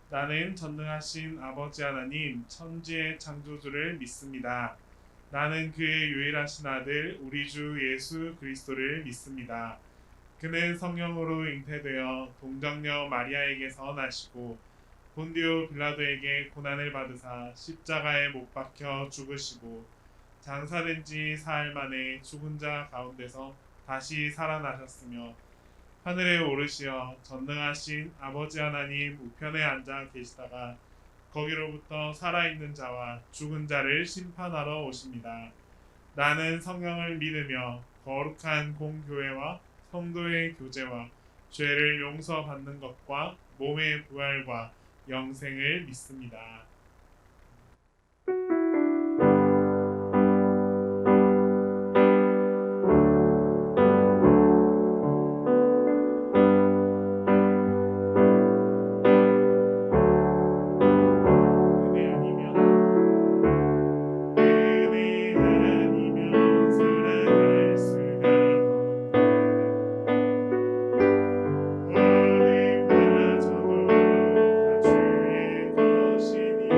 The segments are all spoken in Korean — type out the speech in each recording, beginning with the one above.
나는 전능하신 아버지 하나님 천지의 창조주를 믿습니다. 나는 그의 유일하신 아들 우리 주 예수 그리스도를 믿습니다. 그는 성령으로 잉태되어 동정녀 마리아에게서 나시고 본디오 빌라도에게 고난을 받으사 십자가에 못 박혀 죽으시고 장사된 지 사흘 만에 죽은 자 가운데서 다시 살아나셨으며 하늘에 오르시어 전능하신 아버지 하나님 우편에 앉아 계시다가 거기로부터 살아있는 자와 죽은 자를 심판하러 오십니다. 나는 성령을 믿으며 거룩한 공교회와 성도의 교제와 죄를 용서받는 것과 몸의 부활과 영생을 믿습니다. 은혜 아니면 은혜 아니면 살아갈 수가 없네. 모든 가져도 다 주의 것이니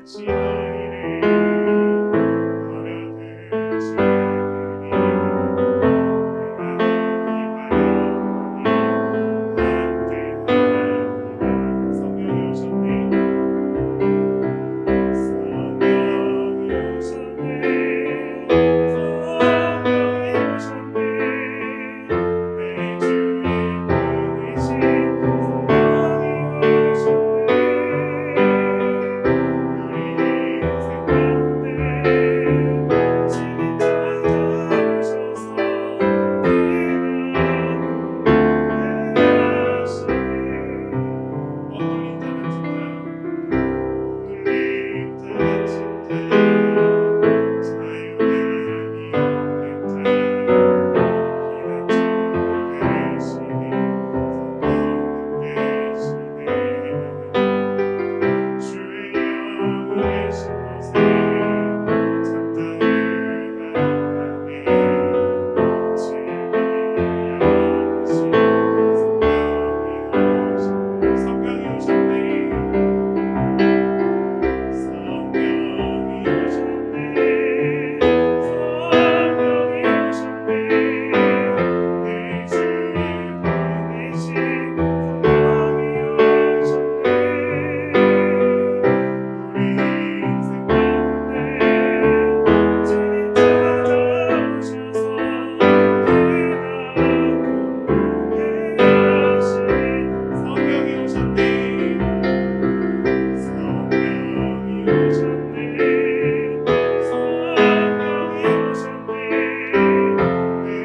같이 너희를 버려둘 줄 아느니 내가 너희와 영원히 함께하리라. 성령이 오셨네. 성령이 오셨네. 성령이 오셨네. 내 주에 보내신 성령이 오셨네. 우리 인생 가운데 친히 찾아오셔서 그날 하시네. 어눌린 자 같은 자, 어눌린 자 같은 자, 자유함이 없는 자, 피난처가 되시니 성령님 계시네. 주의 영을 계신 곳에 잠자를 한다네. 진리의 영이신 성령이 오셨네. 성령이 오셨네. 성령이 오셨네. 성령이 오셨네. 내 주에 보내신 성령이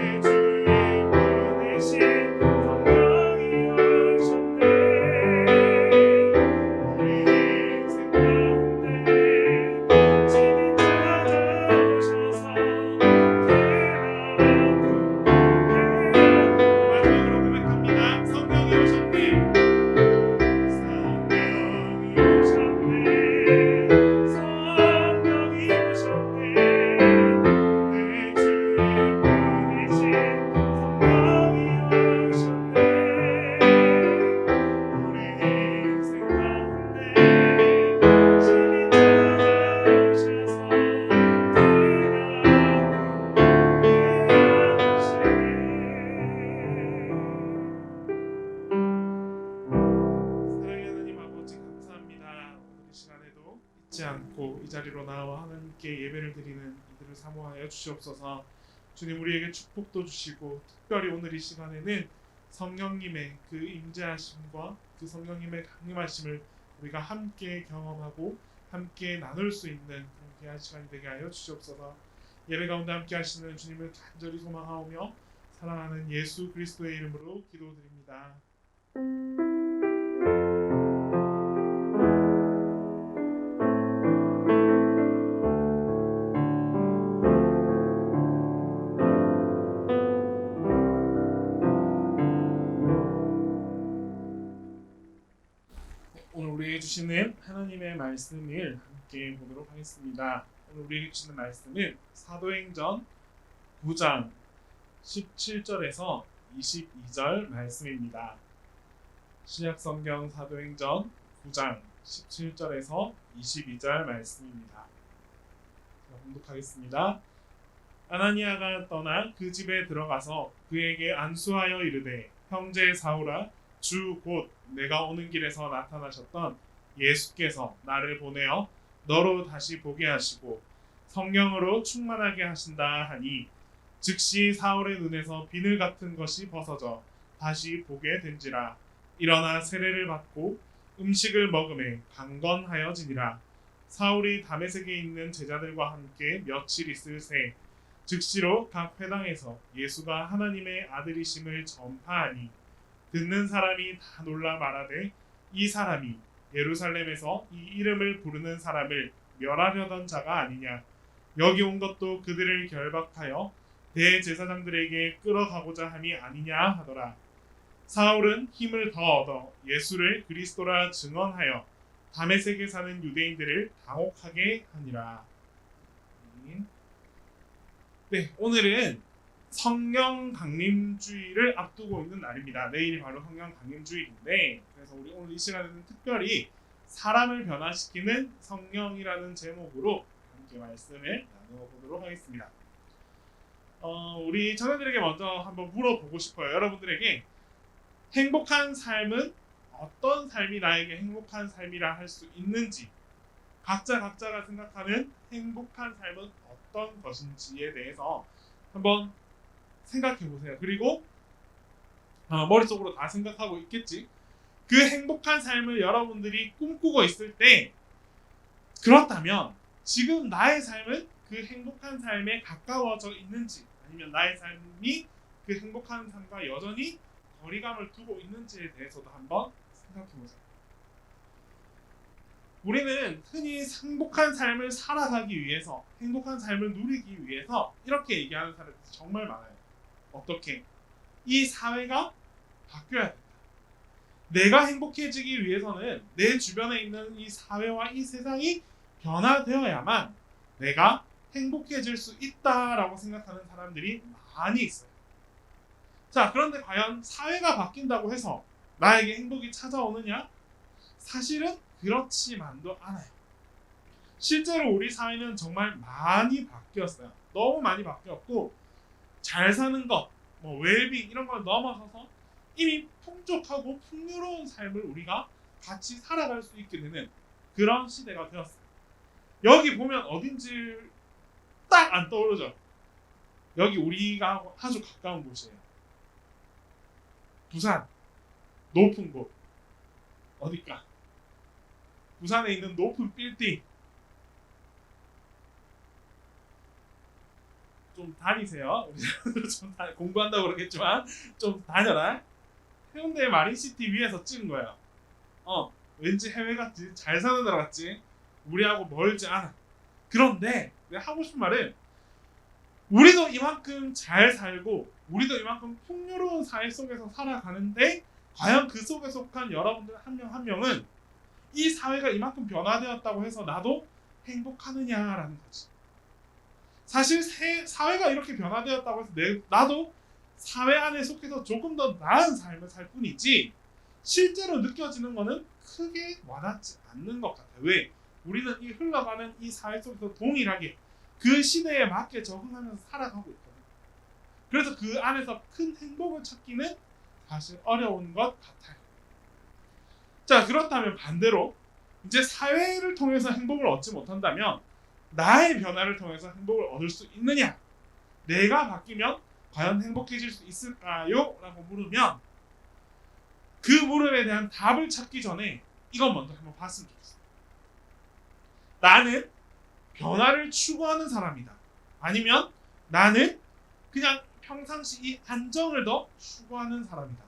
오셨네. 우리 인생 가운데 친히 찾아오셔서 그날 하시네. 성령이 오셨네. 성령이 오셨네. 성령이 오셨네. 내 주에 보내신 성령이 오셨네. 우리 인생 가운데 친히 찾아오셔서 마지막으로 고백합니다. 성령이 오셨네. 성령이 오셨네. 성령이 오셨네. 내 주에 보내신 성령이 오셨네. 우리 인생 가운데 친히 찾아오셔서 사랑의 하나님 아버지 감사합니다. 오늘 이 시간에도 잊지 않고 이 자리로 나와 하나님께 예배를 드리는 이들을 사모하여 주시옵소서. 주님 우리에게 축복도 주시고 특별히 오늘 이 시간에는 성령님의 그 임재하심과 그 성령님의 강림하심을 우리가 함께 경험하고 함께 나눌 수 있는 그런 귀한 시간이 되게 하여 주시옵소서. 예배 가운데 함께 하시는 주님을 간절히 소망하오며 사랑하는 예수 그리스도의 이름으로 기도드립니다. 오늘 우리에게 주시는 하나님의 말씀을 함께 보도록 하겠습니다. 오늘 우리에게 주시는 말씀은 사도행전 9장 17절에서 22절 말씀입니다. 신약성경 사도행전 9장 17절에서 22절 말씀입니다. 제가 봉독하겠습니다. 아나니아가 떠나 그 집에 들어가서 그에게 안수하여 이르되 형제 사울아 주 곧 내가 오는 길에서 나타나셨던 예수께서 나를 보내어 너로 다시 보게 하시고 성령으로 충만하게 하신다 하니 즉시 사울의 눈에서 비늘 같은 것이 벗어져 다시 보게 된지라. 일어나 세례를 받고 음식을 먹음에 강건하여지니라. 사울이 다메섹에 있는 제자들과 함께 며칠 있을 새 즉시로 각 회당에서 예수가 하나님의 아들이심을 전파하니 듣는 사람이 다 놀라 말하되 이 사람이 예루살렘에서 이 이름을 부르는 사람을 멸하려던 자가 아니냐. 여기 온 것도 그들을 결박하여 대제사장들에게 끌어가고자 함이 아니냐 하더라. 사울은 힘을 더 얻어 예수를 그리스도라 증언하여 다메섹에 사는 유대인들을 당혹하게 하니라. 네, 오늘은 성령 강림주의를 앞두고 있는 날입니다. 내일이 바로 성령 강림주의인데, 그래서 우리 오늘 이 시간에는 특별히 사람을 변화시키는 성령이라는 제목으로 함께 말씀을 나누어 보도록 하겠습니다. 우리 청년들에게 먼저 한번 물어보고 싶어요. 여러분들에게 행복한 삶은 어떤 삶이 나에게 행복한 삶이라 할 수 있는지, 각자가 생각하는 행복한 삶은 어떤 것인지에 대해서 한번 생각해 보세요. 그리고 머릿속으로 다 생각하고 있겠지. 그 행복한 삶을 여러분들이 꿈꾸고 있을 때, 그렇다면 지금 나의 삶은 그 행복한 삶에 가까워져 있는지, 아니면 나의 삶이 그 행복한 삶과 여전히 거리감을 두고 있는지에 대해서도 한번 생각해 보세요. 우리는 흔히 행복한 삶을 살아가기 위해서, 행복한 삶을 누리기 위해서 이렇게 얘기하는 사람들이 정말 많아요. 어떻게? 이 사회가 바뀌어야 된다. 내가 행복해지기 위해서는 내 주변에 있는 이 사회와 이 세상이 변화되어야만 내가 행복해질 수 있다라고 생각하는 사람들이 많이 있어요. 자, 그런데 과연 사회가 바뀐다고 해서 나에게 행복이 찾아오느냐? 사실은 그렇지만도 않아요. 실제로 우리 사회는 정말 많이 바뀌었어요. 너무 많이 바뀌었고, 잘 사는 것, 웰빙 이런 걸 넘어서서 이미 풍족하고 풍요로운 삶을 우리가 같이 살아갈 수 있게 되는 그런 시대가 되었어요. 여기 보면 어딘지 딱 안 떠오르죠? 여기 우리가 아주 가까운 곳이에요. 부산, 높은 곳. 어딜까? 부산에 있는 높은 빌딩. 좀 다니세요. 좀 공부한다고 그러겠지만 좀 다녀라. 해운대 마린시티 위에서 찍은 거예요. 왠지 해외 같지? 잘 사는 나라 같지? 우리하고 멀지 않아. 그런데 내가 하고 싶은 말은, 우리도 이만큼 잘 살고 우리도 이만큼 풍요로운 사회 속에서 살아가는데, 과연 그 속에 속한 여러분들 한 명 한 명은 이 사회가 이만큼 변화되었다고 해서 나도 행복하느냐라는 거지. 사실 사회가 이렇게 변화되었다고 해서 나도 사회 안에 속해서 조금 더 나은 삶을 살 뿐이지, 실제로 느껴지는 거는 크게 와닿지 않는 것 같아요. 왜? 우리는 이 흘러가는 이 사회 속에서 동일하게 그 시대에 맞게 적응하면서 살아가고 있거든요. 그래서 그 안에서 큰 행복을 찾기는 사실 어려운 것 같아요. 자, 그렇다면 반대로 이제 사회를 통해서 행복을 얻지 못한다면 나의 변화를 통해서 행복을 얻을 수 있느냐? 내가 바뀌면 과연 행복해질 수 있을까요? 라고 물으면, 그 물음에 대한 답을 찾기 전에 이건 먼저 한번 봤으면 좋겠어요. 나는 변화를 추구하는 사람이다. 아니면 나는 그냥 평상시 이 안정을 더 추구하는 사람이다.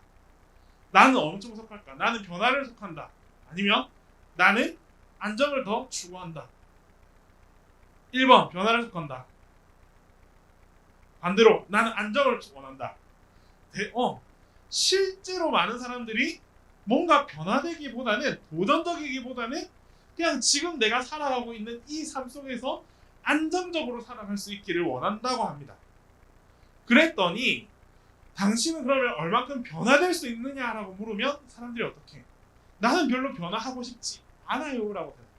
나는 어느 쪽에 속할까? 나는 변화를 속한다. 아니면 나는 안정을 더 추구한다. 1번 변화를 속한다. 반대로 나는 안정을 원한다. 실제로 많은 사람들이 뭔가 변화되기보다는, 도전적이기보다는 그냥 지금 내가 살아가고 있는 이 삶 속에서 안정적으로 살아갈 수 있기를 원한다고 합니다. 그랬더니 당신은 그러면 얼만큼 변화될 수 있느냐라고 물으면 사람들이 어떻게? 나는 별로 변화하고 싶지 않아요 라고 대답해요.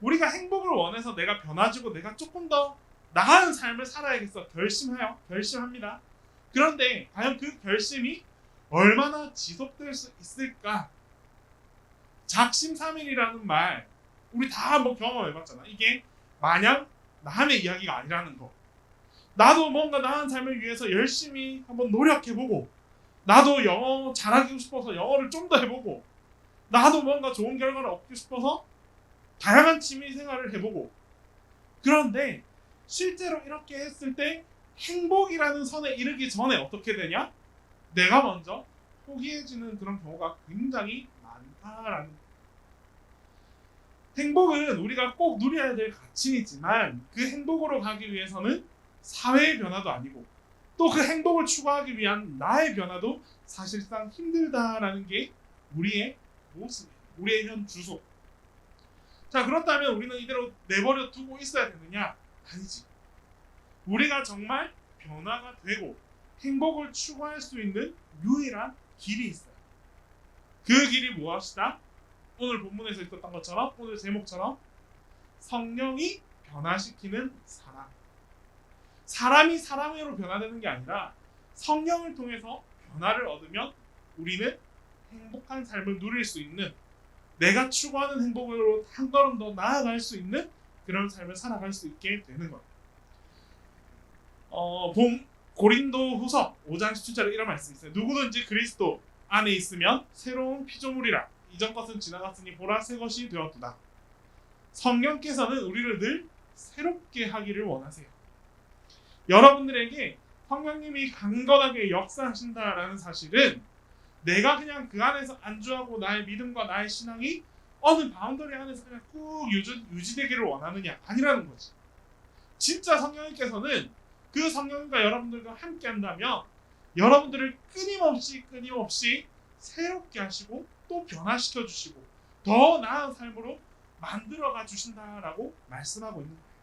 우리가 행복을 원해서 내가 변화주고 내가 조금 더 나은 삶을 살아야겠어 결심합니다. 그런데 과연 그 결심이 얼마나 지속될 수 있을까? 작심삼일이라는 말 우리 다 한번 경험해봤잖아. 이게 마냥 남의 이야기가 아니라는 거. 나도 뭔가 나은 삶을 위해서 열심히 한번 노력해보고, 나도 영어 잘하고 싶어서 영어를 좀 더 해보고, 나도 뭔가 좋은 결과를 얻고 싶어서 다양한 취미 생활을 해보고, 그런데 실제로 이렇게 했을 때 행복이라는 선에 이르기 전에 어떻게 되냐? 내가 먼저 포기해지는 그런 경우가 굉장히 많다라는 거예요. 행복은 우리가 꼭 누려야 될 가치이지만, 그 행복으로 가기 위해서는 사회의 변화도 아니고, 또 그 행복을 추구하기 위한 나의 변화도 사실상 힘들다라는 게 우리의 모습이에요. 우리의 현 주소. 자, 그렇다면 우리는 이대로 내버려 두고 있어야 되느냐? 아니지. 우리가 정말 변화가 되고 행복을 추구할 수 있는 유일한 길이 있어요. 그 길이 무엇이다? 오늘 본문에서 있었던 것처럼 오늘 제목처럼 성령이 변화시키는 사람. 사람이 사람으로 변화되는 게 아니라 성령을 통해서 변화를 얻으면 우리는 행복한 삶을 누릴 수 있는, 내가 추구하는 행복으로 한 걸음 더 나아갈 수 있는 그런 삶을 살아갈 수 있게 되는 거예요. 고린도후서 5장 17절에 이런 말씀이 있어요. 누구든지 그리스도 안에 있으면 새로운 피조물이라. 이전 것은 지나갔으니 보라 새 것이 되었도다. 성령께서는 우리를 늘 새롭게 하기를 원하세요. 여러분들에게 성령님이 강건하게 역사하신다라는 사실은 내가 그냥 그 안에서 안주하고 나의 믿음과 나의 신앙이 어느 바운더리 안에서 그냥 꾹 유지되기를 원하느냐 아니라는 거지. 진짜 성령님께서는 그 성령과 여러분들과 함께 한다면 여러분들을 끊임없이 새롭게 하시고 또 변화시켜 주시고 더 나은 삶으로 만들어가 주신다라고 말씀하고 있는 거예요.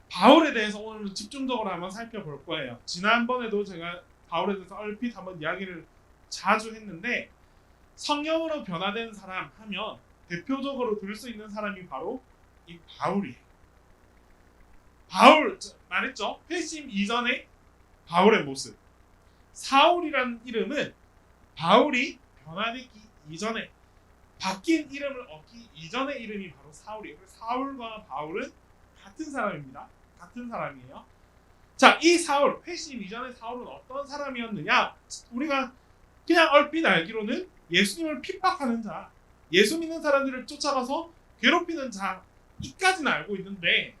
바울에 대해서 오늘 집중적으로 한번 살펴볼 거예요. 지난번에도 제가 바울에 대해서 얼핏 한번 이야기를 자주 했는데, 성령으로 변화된 사람 하면 대표적으로 들 수 있는 사람이 바로 이 바울이에요. 바울 말했죠. 회심 이전의 바울의 모습. 사울이라는 이름은 바울이 변화되기 이전에, 바뀐 이름을 얻기 이전의 이름이 바로 사울이에요. 사울과 바울은 같은 사람입니다. 같은 사람이에요. 자, 이 사울, 회심 이전의 사울은 어떤 사람이었느냐? 우리가 그냥 얼핏 알기로는 예수님을 핍박하는 자, 예수 믿는 사람들을 쫓아가서 괴롭히는 자, 이까지는 알고 있는데,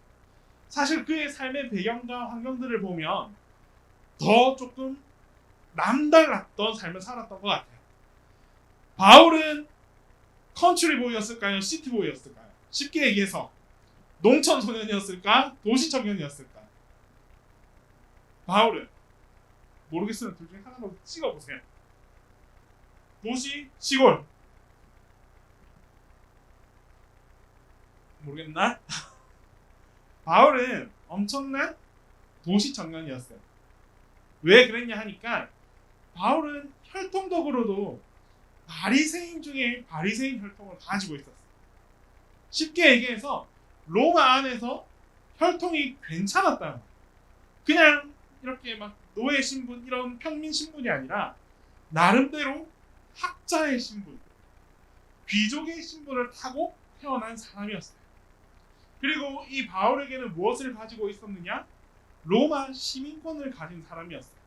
사실 그의 삶의 배경과 환경들을 보면 더 조금 남달랐던 삶을 살았던 것 같아요. 바울은 컨트리 보이였을까요? 시티 보이였을까요? 쉽게 얘기해서 농촌 소년이었을까? 도시 청년이었을까? 바울은 모르겠으면 둘 중에 하나로 찍어보세요. 도시, 시골. 모르겠나? 바울은 엄청난 도시 청년이었어요. 왜 그랬냐 하니까 바울은 혈통적으로도 바리새인 중에 바리새인 혈통을 가지고 있었어요. 쉽게 얘기해서 로마 안에서 혈통이 괜찮았다는 거예요. 그냥 이렇게 막 노예 신분 이런 평민 신분이 아니라 나름대로 학자의 신분, 귀족의 신분을 타고 태어난 사람이었어요. 그리고 이 바울에게는 무엇을 가지고 있었느냐? 로마 시민권을 가진 사람이었어요.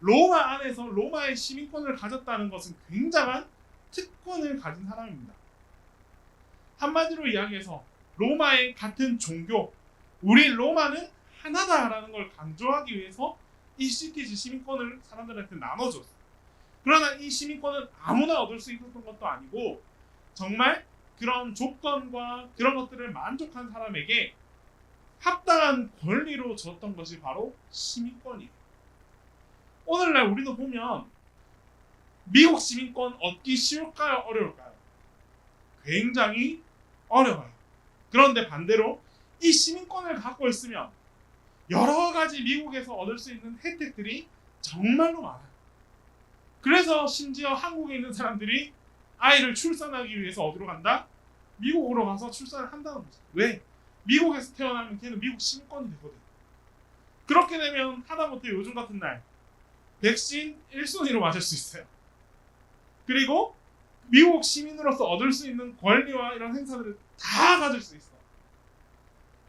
로마 안에서 로마의 시민권을 가졌다는 것은 굉장한 특권을 가진 사람입니다. 한마디로 이야기해서 로마의 같은 종교, 우리 로마는 하나다라는 걸 강조하기 위해서 이 시티즈 시민권을 사람들한테 나눠줬어요. 그러나 이 시민권은 아무나 얻을 수 있었던 것도 아니고 정말 그런 조건과 그런 것들을 만족한 사람에게 합당한 권리로 줬던 것이 바로 시민권이에요. 오늘날 우리도 보면 미국 시민권 얻기 쉬울까요? 어려울까요? 굉장히 어려워요. 그런데 반대로 이 시민권을 갖고 있으면 여러 가지 미국에서 얻을 수 있는 혜택들이 정말로 많아요. 그래서 심지어 한국에 있는 사람들이 아이를 출산하기 위해서 어디로 간다? 미국으로 가서 출산을 한다는 거죠. 왜? 미국에서 태어나면 걔는 미국 시민권이 되거든. 그렇게 되면 하다못해 요즘 같은 날 백신 1순위로 맞을 수 있어요. 그리고 미국 시민으로서 얻을 수 있는 권리와 이런 행사들을 다 가질 수 있어.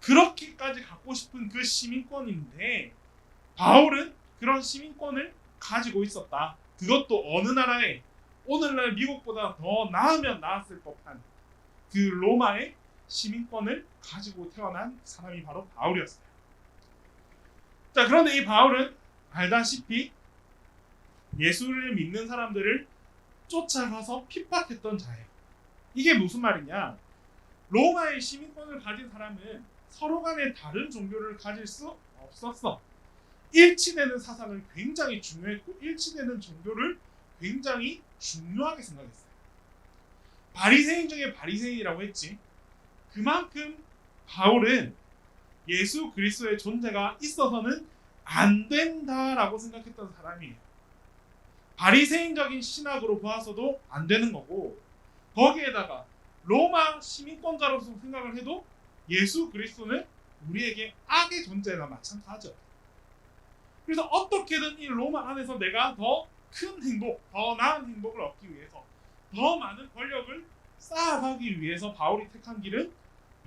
그렇게까지 갖고 싶은 그 시민권인데 바울은 그런 시민권을 가지고 있었다. 그것도 어느 나라에 오늘날 미국보다 더 나으면 나았을 법한 그 로마의 시민권을 가지고 태어난 사람이 바로 바울이었어요. 자, 그런데 이 바울은 알다시피 예수를 믿는 사람들을 쫓아가서 핍박했던 자예요. 이게 무슨 말이냐? 로마의 시민권을 가진 사람은 서로 간에 다른 종교를 가질 수 없었어. 일치되는 사상을 굉장히 중요했고 일치되는 종교를 굉장히 중요하게 생각했어요. 바리새인 중에 바리새인이라고 했지. 그만큼 바울은 예수 그리스도의 존재가 있어서는 안 된다라고 생각했던 사람이에요. 바리새인적인 신학으로 보아서도 안 되는 거고, 거기에다가 로마 시민권자로서 생각을 해도 예수 그리스도는 우리에게 악의 존재나 마찬가지죠. 그래서 어떻게든 이 로마 안에서 내가 더 큰 행복, 더 나은 행복을 얻기 위해서, 더 많은 권력을 쌓아가기 위해서 바울이 택한 길은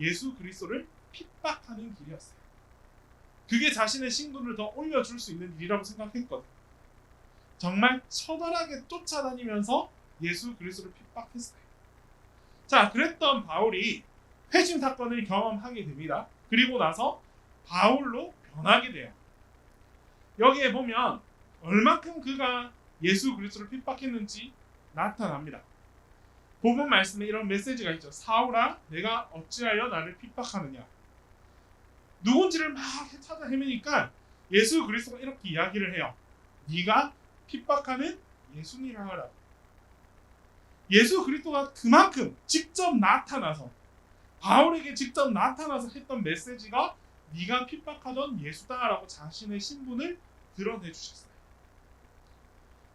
예수 그리스도를 핍박하는 길이었어요. 그게 자신의 신분을 더 올려줄 수 있는 일이라고 생각했거든요. 정말 처절하게 쫓아다니면서 예수 그리스도를 핍박했어요. 자, 그랬던 바울이 회심 사건을 경험하게 됩니다. 그리고 나서 바울로 변하게 돼요. 여기에 보면 얼마큼 그가 예수 그리스도를 핍박했는지 나타납니다. 본문 말씀에 이런 메시지가 있죠. 사울아, 내가 어찌하여 나를 핍박하느냐. 누군지를 막 찾아 헤매니까 예수 그리스도가 이렇게 이야기를 해요. 네가 핍박하는 예수니라. 예수 그리스도가 그만큼 직접 나타나서, 바울에게 직접 나타나서 했던 메시지가 네가 핍박하던 예수다라고 자신의 신분을 드러내 주셨어요.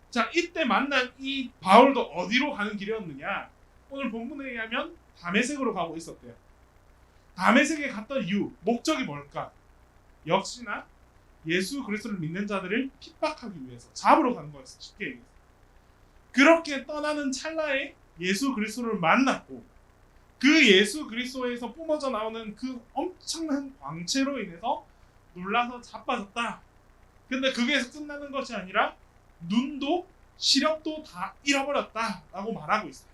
자, 이때 만난 이 바울도 어디로 가는 길이었느냐? 오늘 본문에 의하면 다메섹으로 가고 있었대요. 다메섹에 갔던 이유, 목적이 뭘까? 역시나 예수 그리스도를 믿는 자들을 핍박하기 위해서, 잡으러 가는 거였어요. 쉽게 얘기해서. 그렇게 떠나는 찰나에 예수 그리스도를 만났고, 그 예수 그리스도에서 뿜어져 나오는 그 엄청난 광채로 인해서 놀라서 자빠졌다. 근데 그게 끝나는 것이 아니라 눈도 시력도 다 잃어버렸다라고 말하고 있어요.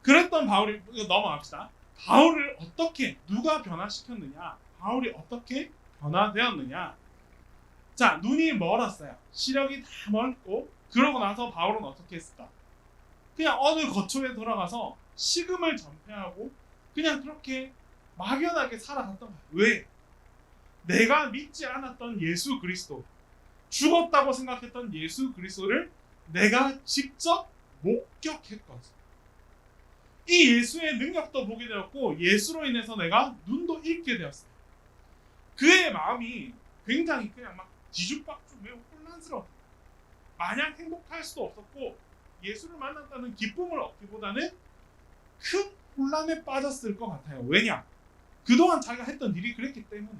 그랬던 바울이, 이거 넘어갑시다. 바울을 어떻게, 누가 변화시켰느냐? 바울이 어떻게 변화되었느냐? 자, 눈이 멀었어요. 시력이 다 멀고, 그러고 나서 바울은 어떻게 했을까? 그냥 어느 거처에 돌아가서 식음을 전폐하고 그냥 그렇게 막연하게 살아갔던 거예요. 왜? 내가 믿지 않았던 예수 그리스도, 죽었다고 생각했던 예수 그리스도를 내가 직접 목격했거든. 이 예수의 능력도 보게 되었고, 예수로 인해서 내가 눈도 읽게 되었어요. 그의 마음이 굉장히 그냥 막 뒤죽박죽 매우 혼란스러워. 마냥 행복할 수도 없었고, 예수를 만났다는 기쁨을 얻기보다는 큰 혼란에 빠졌을 것 같아요. 왜냐? 그동안 자기가 했던 일이 그랬기 때문에.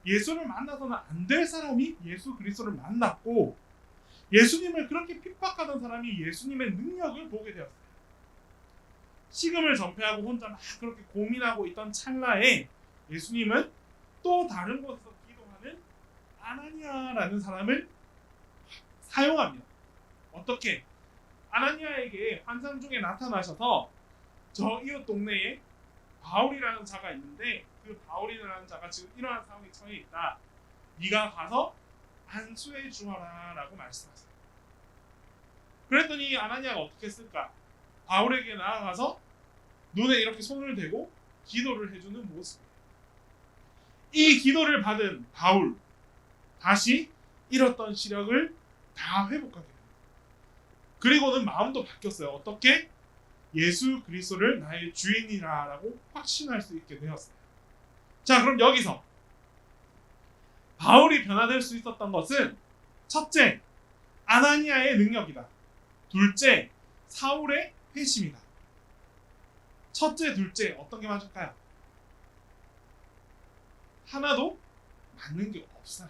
예수를 만나서는 안 될 사람이 예수 그리스도를 만났고, 예수님을 그렇게 핍박하던 사람이 예수님의 능력을 보게 되었어요. 식음을 전폐하고 혼자 막 그렇게 고민하고 있던 찰나에 예수님은 또 다른 곳에서 기도하는 아나니아라는 사람을 사용합니다. 어떻게? 아나니아에게 환상 중에 나타나셔서 저 이웃 동네에 바울이라는 자가 있는데, 그 바울이라는 자가 지금 이러한 상황에 처해 있다. 네가 가서 안수해 주어라 라고 말씀하세요. 그랬더니 아나니아가 어떻게 했을까? 바울에게 나아가서 눈에 이렇게 손을 대고 기도를 해주는 모습이에요. 이 기도를 받은 바울, 다시 잃었던 시력을 다 회복하게 됩니다. 그리고는 마음도 바뀌었어요. 어떻게? 예수 그리스도를 나의 주인이라고 확신할 수 있게 되었어요. 자, 그럼 여기서 바울이 변화될 수 있었던 것은, 첫째, 아나니아의 능력이다. 둘째, 사울의 회심이다. 첫째, 둘째 어떤 게 맞을까요? 하나도 맞는 게 없어요.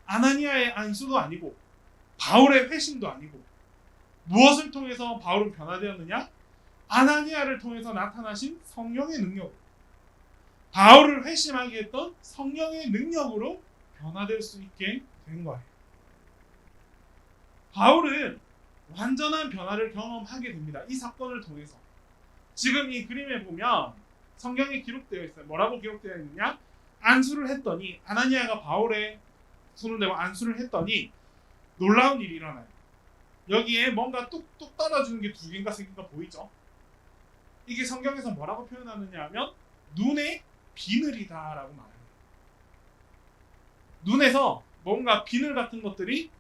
아나니아의 안수도 아니고 바울의 회심도 아니고, 무엇을 통해서 바울은 변화되었느냐? 아나니아를 통해서 나타나신 성령의 능력, 바울을 회심하게 했던 성령의 능력으로 변화될 수 있게 된 거예요. 바울은 완전한 변화를 경험하게 됩니다. 이 사건을 통해서. 지금 이 그림에 보면 성경에 기록되어 있어요. 뭐라고 기록되어 있느냐? 안수를 했더니, 아나니아가 바울의 손을 대고 안수를 했더니 놀라운 일이 일어나요. 여기에 뭔가 뚝뚝 떨어지는 게 두 개인가 세 개인가 보이죠? 이게 성경에서 뭐라고 표현하느냐 하면 눈의 비늘이다 라고 말합니다. 눈에서 뭔가 비늘 같은 것들이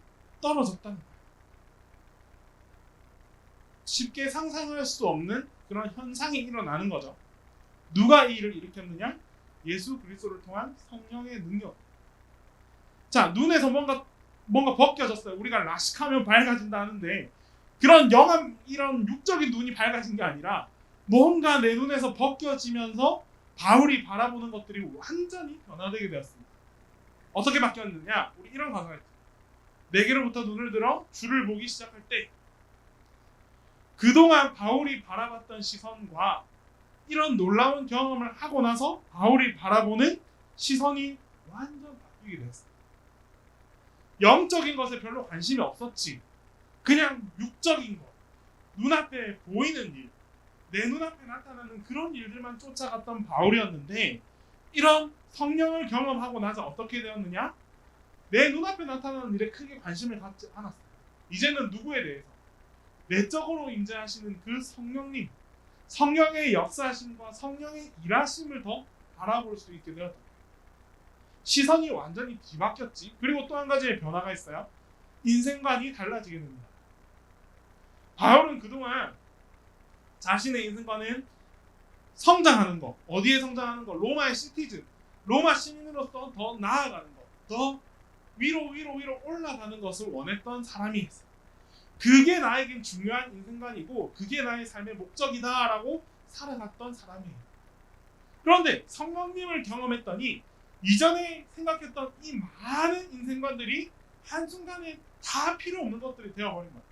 떨어졌다는 거예요. 쉽게 상상할 수 없는 그런 현상이 일어나는 거죠. 누가 이 일을 일으켰느냐? 예수 그리스도를 통한 성령의 능력. 자, 눈에서 뭔가 뭔가 벗겨졌어요. 우리가 라식하면 밝아진다 하는데 그런 영암 이런 육적인 눈이 밝아진 게 아니라 뭔가 내 눈에서 벗겨지면서 바울이 바라보는 것들이 완전히 변화되게 되었습니다. 어떻게 바뀌었느냐? 우리 이런 가사가 있죠. 내게로부터 눈을 들어 주를 보기 시작할 때 그동안 바울이 바라봤던 시선과 이런 놀라운 경험을 하고 나서 바울이 바라보는 시선이 완전 바뀌게 되었어요. 영적인 것에 별로 관심이 없었지. 그냥 육적인 것, 눈앞에 보이는 일, 내 눈앞에 나타나는 그런 일들만 쫓아갔던 바울이었는데 이런 성령을 경험하고 나서 어떻게 되었느냐? 내 눈앞에 나타나는 일에 크게 관심을 갖지 않았어요. 이제는 누구에 대해서? 내적으로 임재하시는 그 성령님, 성령의 역사하심과 성령의 일하심을 더 바라볼 수 있게 되었다. 시선이 완전히 뒤바뀌었지. 그리고 또 한 가지의 변화가 있어요. 인생관이 달라지게 됩니다. 바울은 그동안 자신의 인생관은 성장하는 것, 어디에 성장하는 것? 로마의 시티즌, 로마 시민으로서 더 나아가는 것, 더 위로 올라가는 것을 원했던 사람이었어요. 그게 나에겐 중요한 인생관이고 그게 나의 삶의 목적이다라고 살아갔던 사람이에요. 그런데 성령님을 경험했더니 이전에 생각했던 이 많은 인생관들이 한순간에 다 필요 없는 것들이 되어버린 거예요.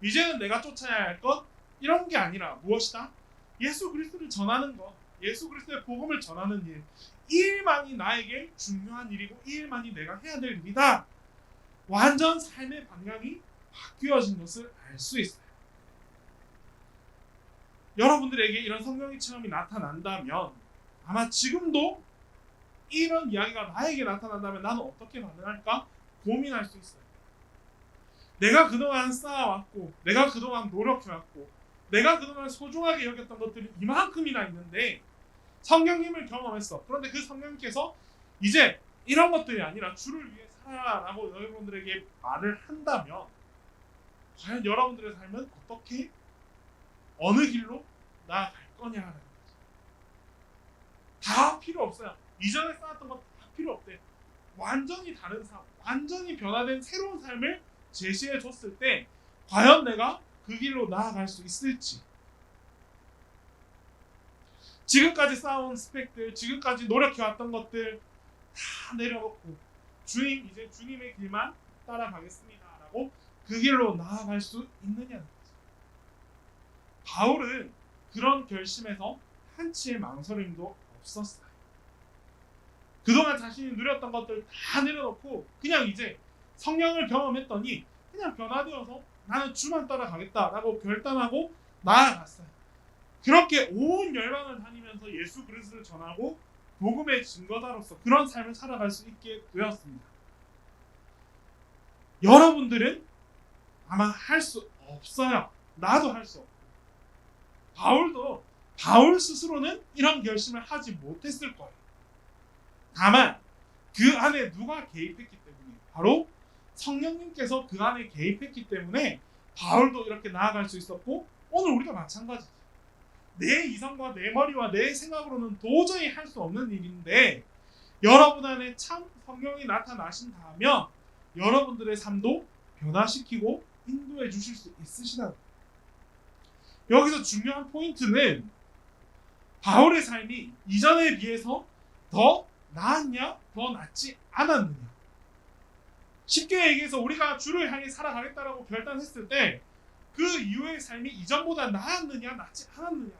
이제는 내가 쫓아야 할 것 이런 게 아니라 무엇이다? 예수 그리스도를 전하는 것, 예수 그리스도의 복음을 전하는 일, 이 일만이 나에게 중요한 일이고 이 일만이 내가 해야 될 일이다. 완전 삶의 방향이 바뀌어진 것을 알 수 있어요. 여러분들에게 이런 성령의 체험이 나타난다면 아마 지금도 이런 이야기가 나에게 나타난다면 나는 어떻게 반응할까 고민할 수 있어요. 내가 그동안 쌓아왔고 내가 그동안 노력해왔고 내가 그동안 소중하게 여겼던 것들이 이만큼이나 있는데 성령님을 경험했어. 그런데 그 성령님께서 이제 이런 것들이 아니라 주를 위해 살아라고 여러분들에게 말을 한다면 과연 여러분들의 삶은 어떻게 어느 길로 나아갈 거냐라는 거죠. 다 필요 없어요. 이전에 쌓았던 것 다 필요 없대. 완전히 다른 삶, 완전히 변화된 새로운 삶을 제시해 줬을 때 과연 내가 그 길로 나아갈 수 있을지. 지금까지 쌓아온 스펙들, 지금까지 노력해왔던 것들 다 내려놓고 주님, 이제 주님의 길만 따라가겠습니다 라고 그 길로 나아갈 수 있느냐는 거죠. 바울은 그런 결심에서 한치의 망설임도 없었어요. 그동안 자신이 누렸던 것들 다 내려놓고 그냥 이제 성령을 경험했더니 그냥 변화되어서 나는 주만 따라가겠다라고 결단하고 나아갔어요. 그렇게 온 열방을 다니면서 예수 그리스도를 전하고 복음의 증거자로서 그런 삶을 살아갈 수 있게 되었습니다. 여러분들은 아마 할 수 없어요. 나도 할 수 없고 바울도 바울 스스로는 이런 결심을 하지 못했을 거예요. 다만 그 안에 누가 개입했기 때문에 바로 성령님께서 그 안에 개입했기 때문에 바울도 이렇게 나아갈 수 있었고 오늘 우리가 마찬가지죠. 내 이성과 내 머리와 내 생각으로는 도저히 할 수 없는 일인데 여러분 안에 참 성령이 나타나신다면 여러분들의 삶도 변화시키고 인도해 주실 수 있으시다. 여기서 중요한 포인트는 바울의 삶이 이전에 비해서 더 나았냐 더 낫지 않았느냐. 쉽게 얘기해서 우리가 주를 향해 살아가겠다라고 결단했을 때 그 이후의 삶이 이전보다 나았느냐 낫지 않았느냐.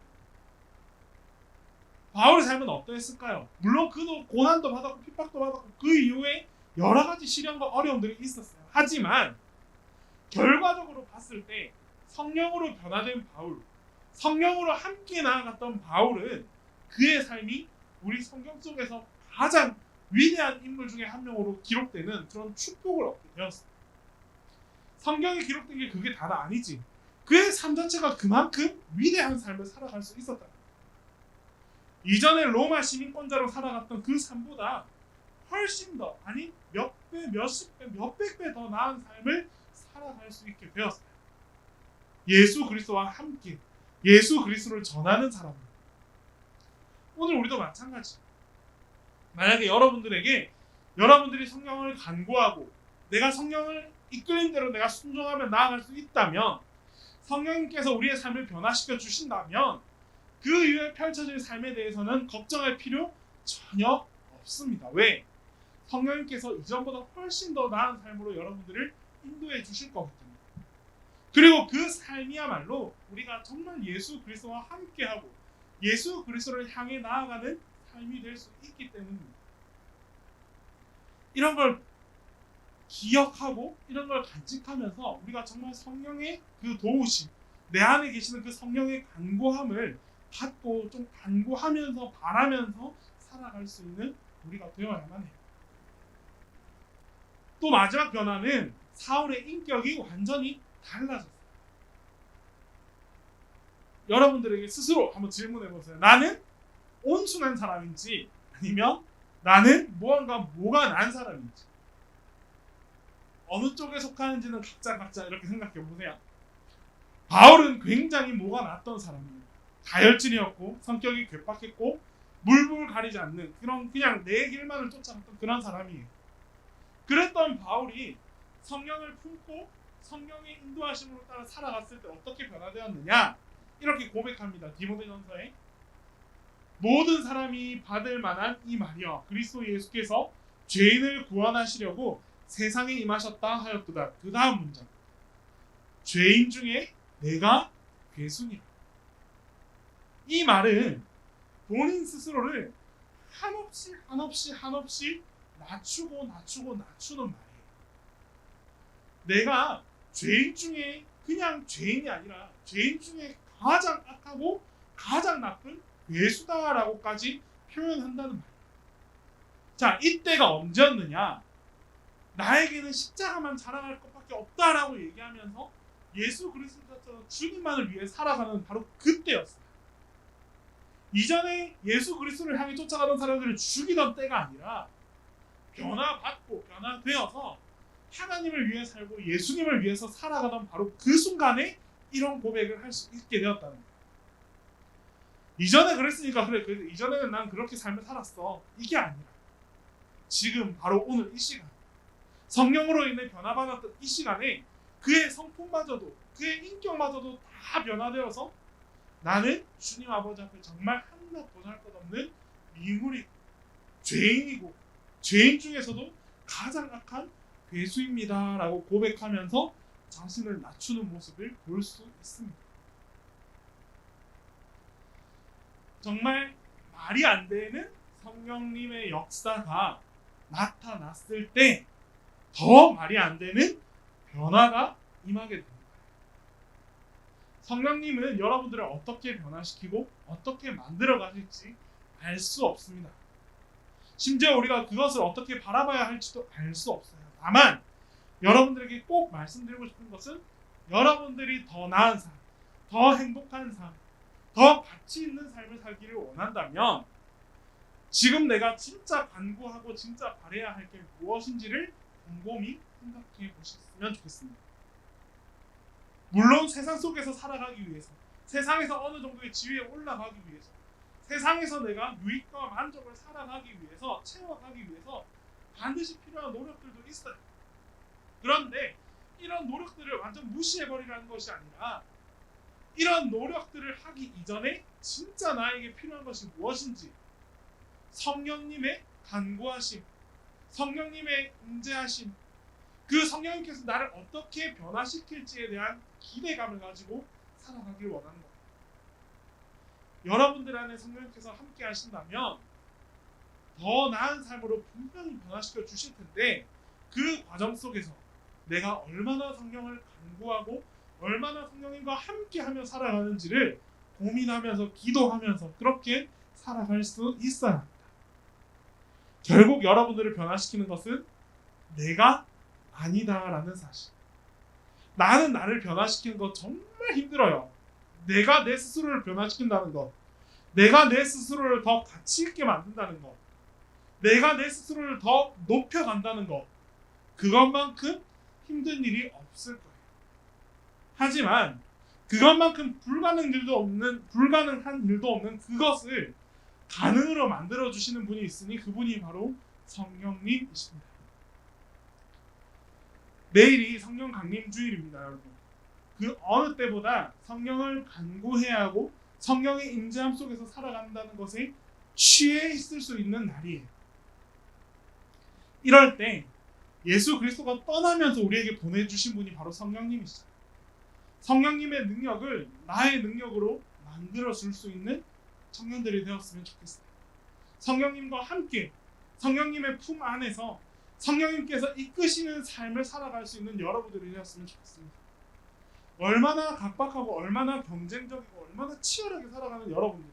바울의 삶은 어떠했을까요? 물론 그도 고난도 받았고 핍박도 받았고 그 이후에 여러 가지 시련과 어려움들이 있었어요. 하지만 결과적으로 봤을 때 성령으로 변화된 바울, 성령으로 함께 나아갔던 바울은 그의 삶이 우리 성경 속에서 가장 위대한 인물 중에 한 명으로 기록되는 그런 축복을 얻게 되었습니다. 성경에 기록된 게 그게 다가 아니지. 그의 삶 자체가 그만큼 위대한 삶을 살아갈 수 있었다. 이전에 로마 시민권자로 살아갔던 그 삶보다 훨씬 더, 아니 몇 배, 몇십 배, 몇백 배 더 나은 삶을 살아갈 수 있게 되었어요. 예수 그리스도와 함께 예수 그리스도를 전하는 사람입니다. 오늘 우리도 마찬가지. 만약에 여러분들에게 여러분들이 성령을 간구하고 내가 성령을 이끌린 대로 내가 순종하면 나아갈 수 있다면, 성령님께서 우리의 삶을 변화시켜 주신다면 그 이후에 펼쳐질 삶에 대해서는 걱정할 필요 전혀 없습니다. 왜? 성령님께서 이전보다 훨씬 더 나은 삶으로 여러분들을 인도해 주실 거기 때문에. 그리고 그 삶이야말로 우리가 정말 예수 그리스도와 함께하고 예수 그리스도를 향해 나아가는 삶이 될 수 있기 때문입니다. 이런 걸 기억하고 이런 걸 간직하면서 우리가 정말 성령의 그 도우심, 내 안에 계시는 그 성령의 간구함을 받고 좀 간구하면서 바라면서 살아갈 수 있는 우리가 되어야만 해요. 또 마지막 변화는 사울의 인격이 완전히 달라졌어요. 여러분들에게 스스로 한번 질문해 보세요. 나는 온순한 사람인지 아니면 나는 뭐가 난 사람인지. 어느 쪽에 속하는지는 각자 이렇게 생각해 보세요. 바울은 굉장히 뭐가 났던 사람이에요. 다혈질이었고 성격이 괴팍했고 물불 가리지 않는 그냥 내 길만을 쫓아갔던 그런 사람이에요. 그랬던 바울이 성령을 품고 성령의 인도하심으로 따라 살아갔을 때 어떻게 변화되었느냐? 이렇게 고백합니다. 디모데전서에 모든 사람이 받을 만한 이 말이여 그리스도 예수께서 죄인을 구원하시려고 세상에 임하셨다 하였도다. 그 다음 문장. 죄인 중에 내가 괴순이라. 이 말은 본인 스스로를 한없이 낮추는 말이에요. 내가 죄인 중에 그냥 죄인이 아니라 죄인 중에 가장 악하고 가장 나쁜 괴수다라고까지 표현한다는 말이에요. 자, 이때가 언제였느냐? 나에게는 십자가만 자랑할 것밖에 없다라고 얘기하면서 예수 그리스도처럼 주님만을 위해 살아가는 바로 그때였어요. 이전에 예수 그리스도를 향해 쫓아가던 사람들을 죽이던 때가 아니라 변화받고 변화되어서 하나님을 위해 살고 예수님을 위해서 살아가던 바로 그 순간에 이런 고백을 할 수 있게 되었다는 거예요. 이전에 그랬으니까 그래 이전에는 난 그렇게 삶을 살았어. 이게 아니라 지금 바로 오늘 이 시간 성령으로 인해 변화받았던 이 시간에 그의 성품마저도 그의 인격마저도 다 변화되어서 나는 주님 아버지 앞에 정말 한낱 보잘것없는 미물이고 죄인이고 죄인 중에서도 가장 악한 괴수입니다 라고 고백하면서 자신을 낮추는 모습을 볼 수 있습니다. 정말 말이 안 되는 성령님의 역사가 나타났을 때 더 말이 안 되는 변화가 임하게 됩니다. 성령님은 여러분들을 어떻게 변화시키고 어떻게 만들어 가실지 알 수 없습니다. 심지어 우리가 그것을 어떻게 바라봐야 할지도 알 수 없어요. 다만 여러분들에게 꼭 말씀드리고 싶은 것은 여러분들이 더 나은 삶, 더 행복한 삶, 더 가치 있는 삶을 살기를 원한다면 지금 내가 진짜 간구하고 진짜 바라야 할 게 무엇인지를 곰곰이 생각해 보셨으면 좋겠습니다. 물론 세상 속에서 살아가기 위해서, 세상에서 어느 정도의 지위에 올라가기 위해서, 세상에서 내가 유익과 만족을 살아가기 위해서, 채워가기 위해서 반드시 필요한 노력들도 있어요. 그런데 이런 노력들을 완전 무시해버리라는 것이 아니라 이런 노력들을 하기 이전에 진짜 나에게 필요한 것이 무엇인지 성령님의 간구하심, 성령님의 임재하심, 그 성령님께서 나를 어떻게 변화시킬지에 대한 기대감을 가지고 살아가길 원하는 거예요. 여러분들 안에 성령님께서 함께 하신다면 더 나은 삶으로 분명히 변화시켜 주실 텐데 그 과정 속에서 내가 얼마나 성령을 간구하고 얼마나 성령님과 함께하며 살아가는지를 고민하면서 기도하면서 그렇게 살아갈 수 있어야 합니다. 결국 여러분들을 변화시키는 것은 내가 아니다라는 사실. 나는 나를 변화시키는 거 정말 힘들어요. 내가 내 스스로를 변화시킨다는 것, 내가 내 스스로를 더 가치 있게 만든다는 것, 내가 내 스스로를 더 높여간다는 것, 그것만큼 힘든 일이 없을 거예요. 하지만 그것만큼 불가능한 일도 없는 그것을 가능으로 만들어 주시는 분이 있으니 그분이 바로 성령님이십니다. 내일이 성령 강림 주일입니다, 여러분. 그 어느 때보다 성령을 간구해야 하고 성령의 임재함 속에서 살아간다는 것에 취해 있을 수 있는 날이에요. 이럴 때 예수 그리스도가 떠나면서 우리에게 보내주신 분이 바로 성령님이시죠. 성령님의 능력을 나의 능력으로 만들어 줄 수 있는 청년들이 되었으면 좋겠어요. 성령님과 함께 성령님의 품 안에서 성령님께서 이끄시는 삶을 살아갈 수 있는 여러분들이 되었으면 좋겠습니다. 얼마나 각박하고 얼마나 경쟁적이고 얼마나 치열하게 살아가는 여러분들.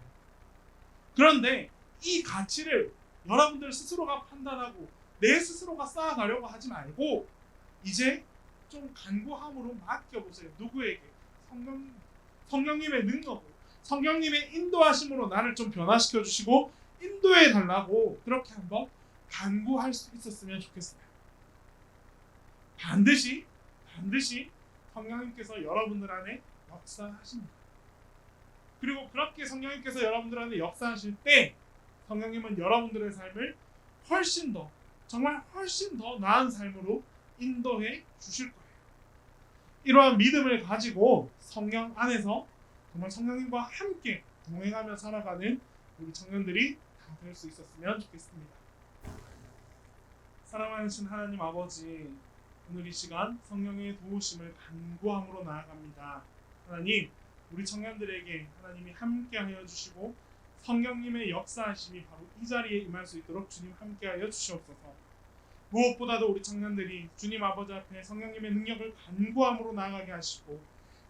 그런데 이 가치를 여러분들 스스로가 판단하고 내 스스로가 쌓아가려고 하지 말고 이제 좀 간구함으로 맡겨보세요. 누구에게? 성령님의 능력으로, 성령님의 인도하심으로 나를 좀 변화시켜 주시고 인도해 달라고 그렇게 한번 간구할 수 있었으면 좋겠어요. 반드시 성령님께서 여러분들 안에 역사하십니다. 그리고 그렇게 성령님께서 여러분들 안에 역사하실 때 성령님은 여러분들의 삶을 정말 훨씬 더 나은 삶으로 인도해 주실 거예요. 이러한 믿음을 가지고 성령 안에서 정말 성령님과 함께 동행하며 살아가는 우리 청년들이 다 될 수 있었으면 좋겠습니다. 사랑하신 하나님 아버지, 오늘 이 시간 성령의 도우심을 간구함으로 나아갑니다. 하나님, 우리 청년들에게 하나님이 함께하여 주시고 성령님의 역사하심이 바로 이 자리에 임할 수 있도록 주님 함께하여 주시옵소서. 무엇보다도 우리 청년들이 주님 아버지 앞에 성령님의 능력을 간구함으로 나아가게 하시고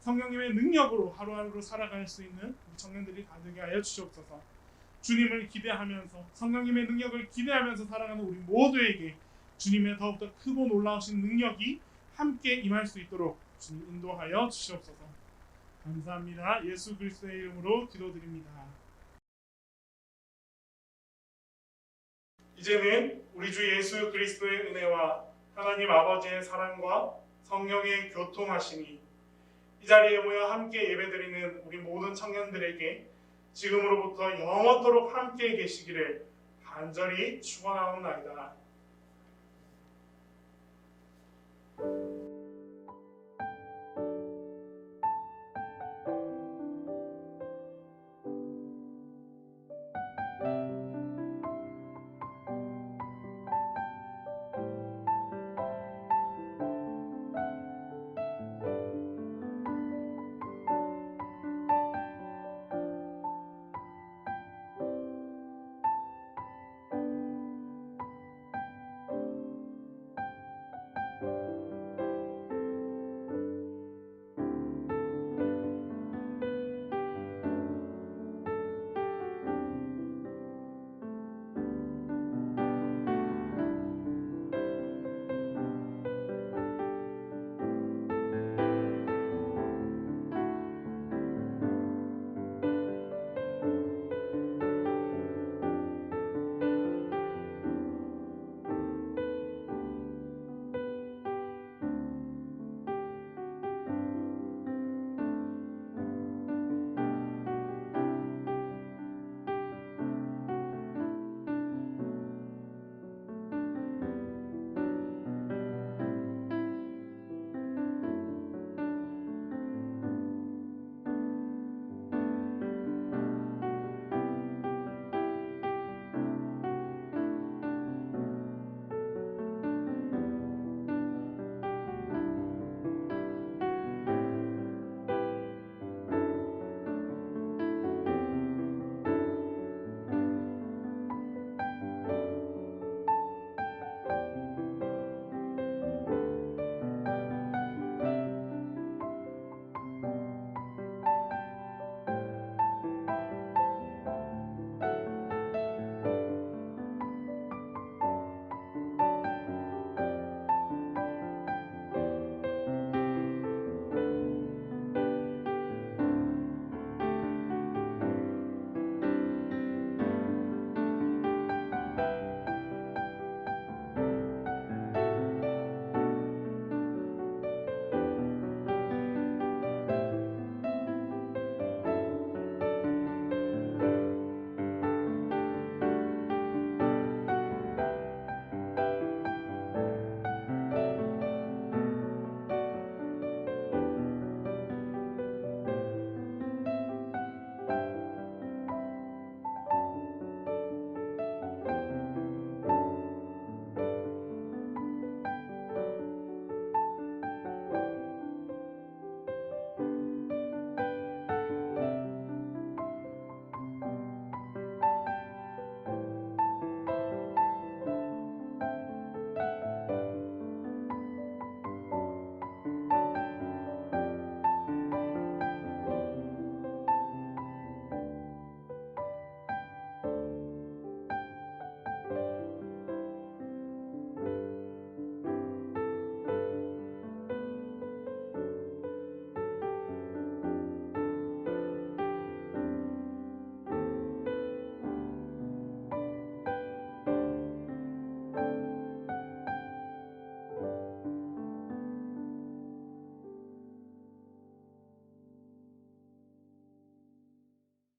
성령님의 능력으로 하루하루 살아갈 수 있는 우리 청년들이 다 되게 하여 주시옵소서. 주님을 기대하면서 성령님의 능력을 기대하면서 살아가는 우리 모두에게 주님의 더욱더 크고 놀라우신 능력이 함께 임할 수 있도록 주님 인도하여 주시옵소서. 감사합니다. 예수 그리스도의 이름으로 기도드립니다. 이제는 우리 주 예수 그리스도의 은혜와 하나님 아버지의 사랑과 성령의 교통하심이 이 자리에 모여 함께 예배드리는 우리 모든 청년들에게 지금으로부터 영원토록 함께 계시기를 간절히 축원하옵나이다.